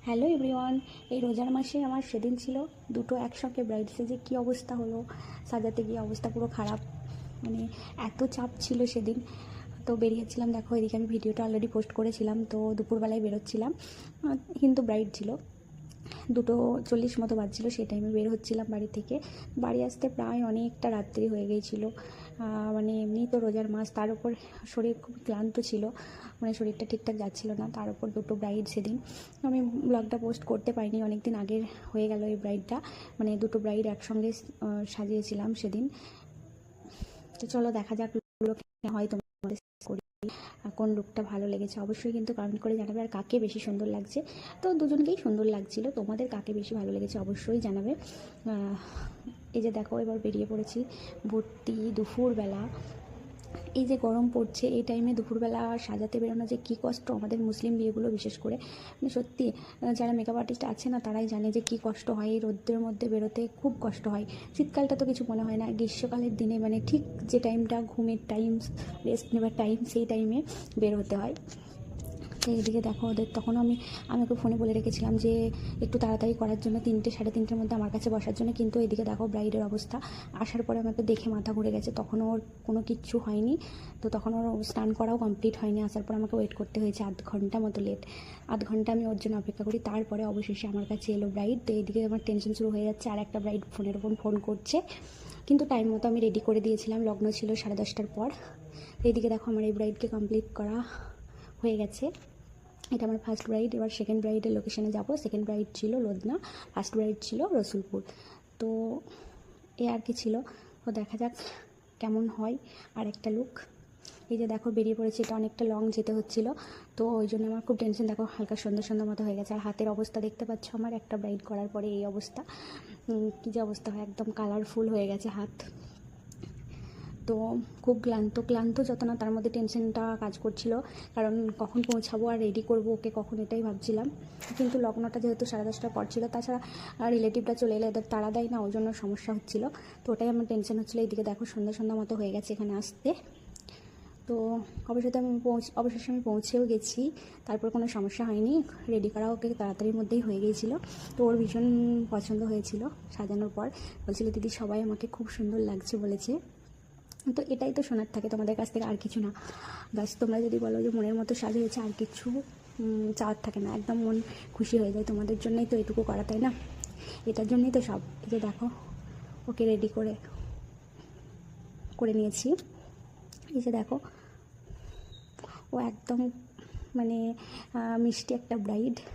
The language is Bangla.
Hello everyone. এই রোজার মাসে আমার সেদিন ছিল দুটো একসঙ্গে ব্রাইড সেজে কী অবস্থা হলো, সাজাতে গিয়ে অবস্থা পুরো খারাপ। মানে এত চাপ ছিল সেদিন। তো বেরিয়েছিলাম, দেখো এদিকে আমি ভিডিওটা অলরেডি পোস্ট করেছিলাম। তো দুপুরবেলায় বেরোচ্ছিলাম, কিন্তু ব্রাইড ছিল 2:40 মতো বাজছিল, সেই টাইমে বের হচ্ছিলাম বাড়ি থেকে। বাড়ি আসতে প্রায় অনেকটা রাত্রি হয়ে গিয়েছিলো। মানে এমনি তো রোজার মাস, তার উপর শরীর খুব ক্লান্ত ছিল, মানে শরীরটা ঠিকঠাক যাচ্ছিলো না, তার উপর দুটো ব্রাইড সেদিন। আমি ব্লগটা পোস্ট করতে পারিনি, অনেক দিন আগের হয়ে গেল এই ব্রাইডটা। মানে দুটো ব্রাইড একসঙ্গে সাজিয়েছিলাম সেদিন। তো চলো দেখা যাক হয় তোমাদের করি কোন লুকটা ভালো লেগেছে। অবশ্যই কিন্তু কমেন্ট করে জানাবে আর কাকে বেশি সুন্দর লাগছে। তো দুজনকেই সুন্দর লাগছিল, তোমাদের কাকে বেশি ভালো লেগেছে অবশ্যই জানাবে। এই যে দেখো এবার বেরিয়ে পড়েছি ভর্তি দুপুরবেলা। এই যে গরম পড়ছে এই টাইমে দুপুরবেলা সাজাতে বেরোনো যে কী কষ্ট, আমাদের মুসলিম বিয়েগুলো বিশেষ করে, মানে সত্যি যারা মেকআপ আর্টিস্ট আছে না তারাই জানে যে কী কষ্ট হয় এই রোদ্রের মধ্যে বেরোতে, খুব কষ্ট হয়। শীতকালটা তো কিছু মনে হয় না, গ্রীষ্মকালের দিনে মানে ঠিক যে টাইমটা ঘুমের টাইম, রেস্ট নেবার টাইম, সেই টাইমে বের হতে হয়। তো এদিকে দেখো ওদের তখনও আমি ওকে ফোনে বলে রেখেছিলাম যে একটু তাড়াতাড়ি করার জন্য, 3টে সাড়ে 3টের মধ্যে আমার কাছে বসার জন্য। কিন্তু এদিকে দেখো ব্রাইডের অবস্থা, আসার পরে আমাকে দেখে মাথা ঘুরে গেছে, তখনও ওর কোনো কিচ্ছু হয়নি। তো তখন ওর স্নান করাও কমপ্লিট হয়নি, আসার পর আমাকে ওয়েট করতে হয়েছে 1/2 ঘন্টা মতো লেট। 1/2 ঘন্টা আমি ওর জন্য অপেক্ষা করি, তারপরে অবশেষে আমার কাছে এলো ব্রাইড। তো এইদিকে আমার টেনশন শুরু হয়ে যাচ্ছে, আর একটা ব্রাইড ফোনের ওপর ফোন করছে। কিন্তু টাইম মতো আমি রেডি করে দিয়েছিলাম, লগ্ন ছিল 10:30টার পর। এইদিকে দেখো আমার এই ব্রাইডকে কমপ্লিট করা হয়ে গেছে। এটা আমার ফার্স্ট ব্রাইড। এবার সেকেন্ড ব্রাইডের লোকেশনে যাব। সেকেন্ড ব্রাইড ছিল লোদনা, ফার্স্ট ব্রাইড ছিল রসুলপুর। তো এ আর কি ছিল। তো দেখা যাক কেমন হয় আর একটা লুক। এই যে দেখো বেরিয়ে পড়েছে, এটা অনেকটা লং যেতে হচ্ছিল, তো ওই জন্য আমার খুব টেনশন। দেখো হালকা সন্ধ্যা সন্ধ্যা মতো হয়ে গেছে, আর হাতের অবস্থা দেখতে পাচ্ছ আমার একটা ব্রাইড করার পরে এই অবস্থা। কী যে অবস্থা হয়, একদম কালারফুল হয়ে গেছে হাত। তো খুব ক্লান্ত যত না, তার মধ্যে টেনশনটা কাজ করছিল, কারণ কখন পৌঁছাবো আর রেডি করবো ওকে কখন, এটাই ভাবছিলাম। কিন্তু লগ্নটা যেহেতু 10:30টার পর ছিল, তাছাড়া রিলেটিভরা চলে এলে এদের তাড়া দেয় না, ওই জন্য সমস্যা হচ্ছিলো। তো ওটাই আমার টেনশন হচ্ছিলো। এইদিকে দেখো সন্ধ্যা সন্ধ্যা মতো হয়ে গেছে এখানে আসতে। তো অবশেষে আমি পৌঁছেও গেছি, তারপর কোনো সমস্যা হয়নি, রেডি করা ওকে তাড়াতাড়ির মধ্যেই হয়ে গিয়েছিলো। তো ওর ভীষণ পছন্দ হয়েছিল সাজানোর পর, বলছিল দিদি সবাই আমাকে খুব সুন্দর লাগছে বলেছে। তো এটাই তো শোনার থাকে তোমাদের কাছ থেকে, আর কিছু না। ব্যাস তোমরা যদি বলো যে মনের মতো সাজ হয়েছে, আর কিছু চাওয়ার থাকে না, একদম মন খুশি হয়ে যায়। তোমাদের জন্যই তো এটুকু করা, তাই না? এটার জন্যই তো সব। এই যে দেখো ওকে রেডি করে নিয়েছি। এই যে দেখো ও একদম মানে মিষ্টি একটা ব্রাইড।